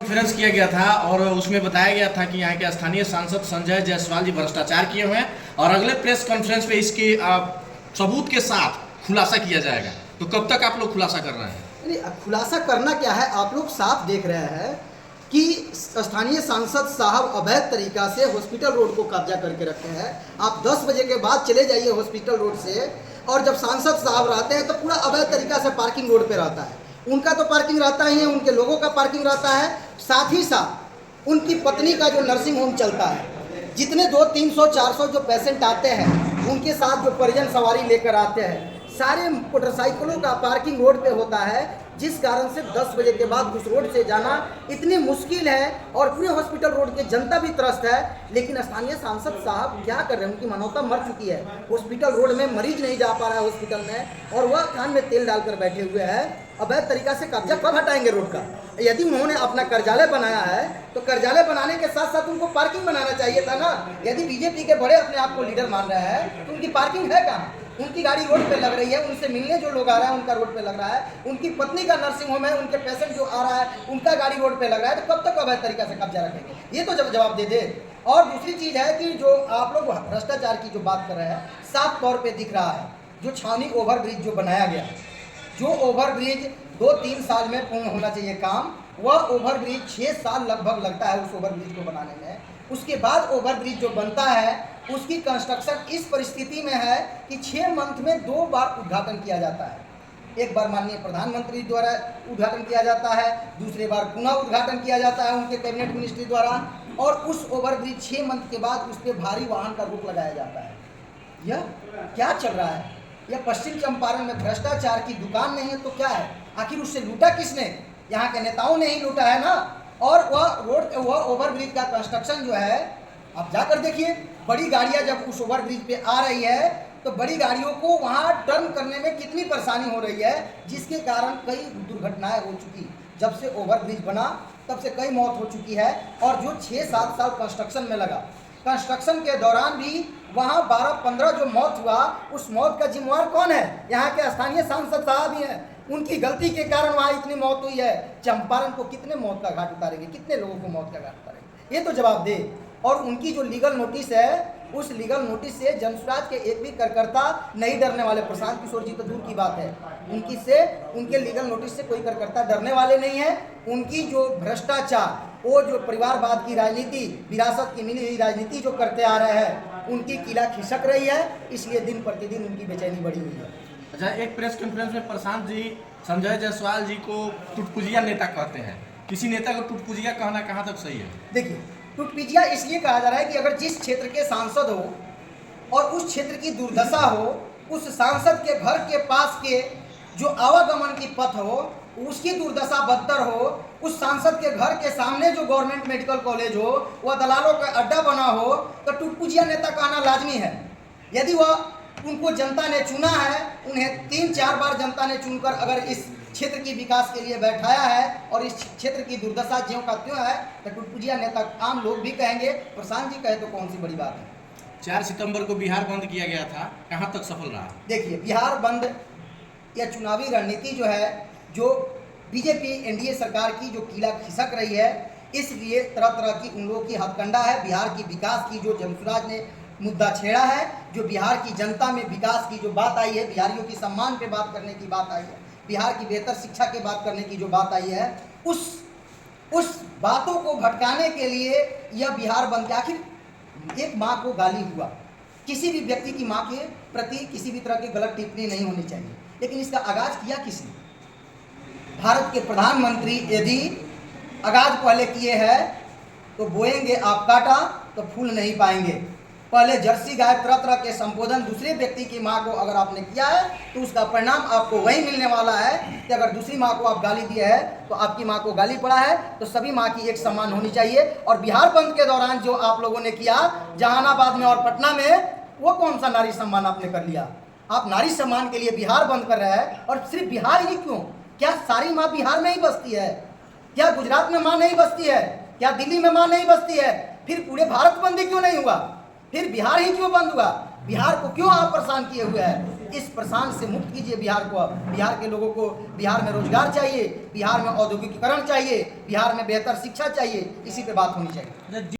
Conference किया गया था और उसमें बताया गया था कि यहाँ के स्थानीय सांसद संजय जायसवाल जी भ्रष्टाचार किए हुए हैं और अगले प्रेस कॉन्फ्रेंस पे इसके सबूत के साथ खुलासा किया जाएगा। तो कब तक आप लोग खुलासा कर रहे हैं? नहीं, खुलासा करना क्या है, आप लोग साफ देख रहे हैं कि स्थानीय सांसद साहब अवैध तरीका से हॉस्पिटल रोड को कब्जा करके रखे हैं। आप 10 बजे के बाद चले जाइए हॉस्पिटल रोड से, और जब सांसद साहब रहते हैं तो पूरा अवैध तरीका से पार्किंग रोड पे रहता है। उनका तो पार्किंग रहता ही है, उनके लोगों का पार्किंग रहता है, साथ ही साथ उनकी पत्नी का जो नर्सिंग होम चलता है। जितने 200-300-400 जो पेशेंट आते हैं, उनके साथ जो परिजन सवारी लेकर आते हैं, सारे मोटरसाइकिलों का पार्किंग रोड पे होता है, जिस कारण से 10 बजे के बाद उस रोड से जाना इतनी मुश्किल है और पूरे हॉस्पिटल रोड की जनता भी त्रस्त है। लेकिन स्थानीय सांसद साहब क्या कर रहे हैं, उनकी मानवता मर चुकी है। हॉस्पिटल रोड में मरीज नहीं जा पा रहा है हॉस्पिटल में, और वह कान में तेल डालकर बैठे हुए हैं। अवैध तरीका से कब्जा कब हटाएंगे रोड का? यदि उन्होंने अपना कार्यालय बनाया है तो कार्यालय बनाने के साथ साथ उनको पार्किंग बनाना चाहिए था ना। यदि बीजेपी के बड़े अपने आप को लीडर मान रहे हैं तो उनकी पार्किंग है कहाँ? उनकी गाड़ी रोड पे लग रही है, उनसे मिलने जो लोग आ रहा है उनका रोड पे लग रहा है, उनकी पत्नी का नर्सिंग होम है, उनके पेशेंट जो आ रहा है उनका गाड़ी रोड पे लग रहा है। तो कब तक अवैध तरीका से कब्जा रखेंगे? ये तो जवाब दे दे। और दूसरी चीज़ है कि जो आप लोग भ्रष्टाचार की जो बात कर रहे हैं, साफ तौर पर दिख रहा है। जो छावनी ओवरब्रिज जो बनाया गया, जो ओवरब्रिज 2-3 साल में पूर्ण होना चाहिए काम, वह ओवरब्रिज 6 साल लगभग लगता है उस ओवरब्रिज को बनाने में। उसके बाद ओवरब्रिज जो बनता है उसकी कंस्ट्रक्शन इस परिस्थिति में है कि 6 मंथ में 2 बार उद्घाटन किया जाता है। एक बार माननीय प्रधानमंत्री द्वारा उद्घाटन किया जाता है, दूसरी बार पुनः उद्घाटन किया जाता है उनके कैबिनेट मिनिस्ट्री द्वारा, और उस ओवरब्रिज 6 मंथ के बाद उस पर भारी वाहन का रोक लगाया जाता है। यह क्या चल रहा है? यह पश्चिम चंपारण में भ्रष्टाचार की दुकान नहीं है तो क्या है? आखिर उससे लूटा किसने? यहाँ के नेताओं ने ही लूटा है ना। और वह ओवरब्रिज का कंस्ट्रक्शन जो है, आप जाकर देखिए, बड़ी गाड़ियाँ जब उस ओवरब्रिज पे आ रही है तो बड़ी गाड़ियों को वहाँ टर्न करने में कितनी परेशानी हो रही है, जिसके कारण कई दुर्घटनाएं हो चुकी। जब से ओवरब्रिज बना तब से कई मौत हो चुकी है। और जो 6-7 साल कंस्ट्रक्शन में लगा, कंस्ट्रक्शन के दौरान भी वहाँ 12-15 जो मौत हुआ, उस मौत का जिम्मेवार कौन है? यहाँ के स्थानीय सांसद साहब ही हैं। उनकी गलती के कारण वहाँ इतनी मौत हुई है। चंपारण को कितने मौत का घाट उतारेंगे? कितने लोगों को मौत का घाट उतारेंगे? ये तो जवाब दे। और उनकी जो लीगल नोटिस है, उस लीगल नोटिस से जनसुराज के एक भी कार्यकर्ता नहीं डरने वाले। प्रशांत किशोर जी तो दूर की बात है, उनके लीगल नोटिस से कोई कार्यकर्ता डरने वाले नहीं है। उनकी जो भ्रष्टाचार, वो जो परिवारवाद की राजनीति, विरासत की मिली हुई राजनीति जो करते आ रहे हैं, उनकी किला खिसक रही है। इसलिए दिन प्रतिदिन उनकी बेचैनी बढ़ी हुई है। अच्छा, एक प्रेस कॉन्फ्रेंस में प्रशांत जी संजय जायसवाल जी को टुटपुजिया नेता कहते हैं। किसी नेता को टुटपुजिया कहना कहाँ तक सही है? देखिए, टुटपुजिया इसलिए कहा जा रहा है कि अगर जिस क्षेत्र के सांसद हो और उस क्षेत्र की दुर्दशा हो, उस सांसद के घर के पास के जो आवागमन की पथ हो उसकी दुर्दशा बदतर हो, उस सांसद के घर के सामने जो गवर्नमेंट मेडिकल कॉलेज हो वह दलालों का अड्डा बना हो, तो टुटपुजिया नेता कहना लाजमी है। यदि वह उनको जनता ने चुना है, उन्हें 3-4 बार जनता ने चुनकर अगर इस क्षेत्र की विकास के लिए बैठाया है और इस क्षेत्र की दुर्दशा ज्यों का त्यों है, तो टुटपुजिया नेता आम लोग भी कहेंगे। प्रशांत जी कहे तो कौन सी बड़ी बात है? 4 सितंबर को बिहार बंद किया गया था, कहाँ तक सफल रहा? देखिए, बिहार बंद या चुनावी रणनीति जो है, जो बीजेपी एनडीए सरकार की जो किला खिसक रही है, इसलिए तरह तरह की उन लोगों की हथकंडा है। बिहार की विकास की जो जनसुराज ने मुद्दा छेड़ा है, जो बिहार की जनता में विकास की जो बात आई है, बिहारियों की सम्मान पे बात करने की बात आई है, बिहार की बेहतर शिक्षा की बात करने की जो बात आई है, उस बातों को भटकाने के लिए यह बिहार बंद। आखिर एक माँ को गाली हुआ, किसी भी व्यक्ति की माँ के प्रति किसी भी तरह की गलत टिप्पणी नहीं होनी चाहिए, लेकिन इसका आगाज किया किसने? भारत के प्रधानमंत्री यदि आगाज पहले किए हैं तो बोएंगे आप काटा तो फूल नहीं पाएंगे। पहले जर्सी गाय तरह तरह के संबोधन दूसरे व्यक्ति की माँ को अगर आपने किया है तो उसका परिणाम आपको वही मिलने वाला है कि अगर दूसरी माँ को आप गाली दिए है तो आपकी माँ को गाली पड़ा है। तो सभी माँ की एक सम्मान होनी चाहिए। और बिहार बंद के दौरान जो आप लोगों ने किया जहानाबाद में और पटना में, वो कौन सा नारी सम्मान आपने कर लिया? आप नारी सम्मान के लिए बिहार बंद कर रहे हैं। और सिर्फ बिहार ही क्यों, क्या सारी माँ बिहार में ही बसती है? क्या गुजरात में माँ नहीं बसती है? क्या दिल्ली में माँ नहीं बसती है? फिर पूरे भारत बंद क्यों नहीं हुआ? फिर बिहार ही क्यों बंद हुआ? बिहार को क्यों आप परेशान किए हुए हैं? इस प्रशांत से मुक्त कीजिए बिहार को। अब बिहार के लोगों को, बिहार में रोजगार चाहिए, बिहार में औद्योगिकीकरण चाहिए, बिहार में बेहतर शिक्षा चाहिए, इसी पे बात होनी चाहिए।